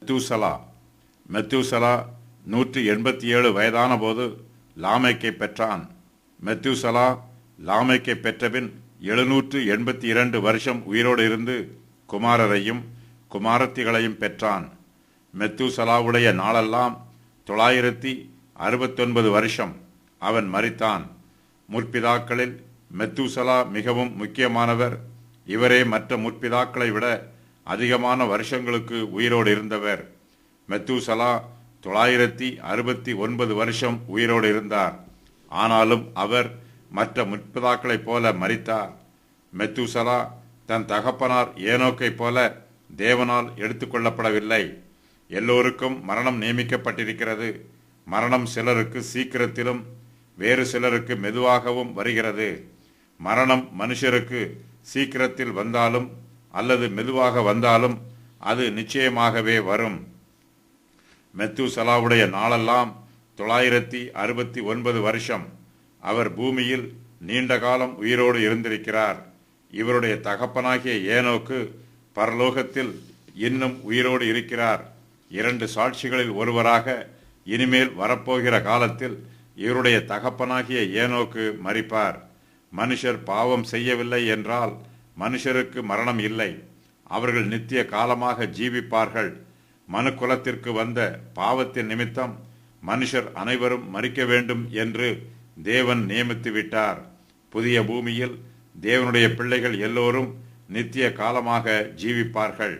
Methuselah Methuselah 187 வயதான போது லாமேக்கை பெற்றான். மெத்தூசலா லாமேக்கை பெற்றபின் 782 வருஷம் உயிரோடு இருந்து குமாரரையும் குமாரத்திகளையும் பெற்றான். மெத்தூசலாவுடைய நாளெல்லாம் 969 வருஷம். அவன் மரித்தான். முற்பிதாக்களில் மெத்தூசலா மிகவும் முக்கியமானவர். இவரே மற்ற முற்பிதாக்களை விட அதிகமான வருஷங்களுக்கு உயிரோடு இருந்தவர். மெத்தூசலா 969 வருஷம் உயிரோடு இருந்தார். ஆனாலும் அவர் மற்ற முற்பிதாக்களைப் போல மரித்தார். மெத்தூசலா தன் தகப்பனார் ஏனோக்கைப் போல தேவனால் எடுத்துக்கொள்ளப்படவில்லை. எல்லோருக்கும் மரணம் நியமிக்கப்பட்டிருக்கிறது. மரணம் சிலருக்கு சீக்கிரத்திலும் வேறு சிலருக்கு மெதுவாகவும் வருகிறது. மரணம் மனுஷருக்கு சீக்கிரத்தில் வந்தாலும் அல்லது மெதுவாக வந்தாலும் அது நிச்சயமாகவே வரும். மெத்தூசலாவுடைய நாளெல்லாம் 969 வருஷம். அவர் பூமியில் நீண்ட காலம் உயிரோடு இருந்திருக்கிறார். இவருடைய தகப்பனாகிய ஏனோக்கு பரலோகத்தில் இன்னும் உயிரோடு இருக்கிறார். 2 சாட்சிகளில் ஒருவராக இனிமேல் வரப்போகிற காலத்தில் இவருடைய தகப்பனாகிய ஏனோக்கு மரிப்பார். மனுஷர் பாவம் செய்யவில்லை என்றால் மனுஷருக்கு மரணம் இல்லை. அவர்கள் நித்திய காலமாக ஜீவிப்பார்கள். மனுக்குலத்திற்கு வந்த பாவத்தின் நிமித்தம் மனுஷர் அனைவரும் மரிக்க வேண்டும் என்று தேவன் நியமித்து விட்டார். புதிய பூமியில் தேவனுடைய பிள்ளைகள் எல்லோரும் நித்திய காலமாக ஜீவிப்பார்கள்.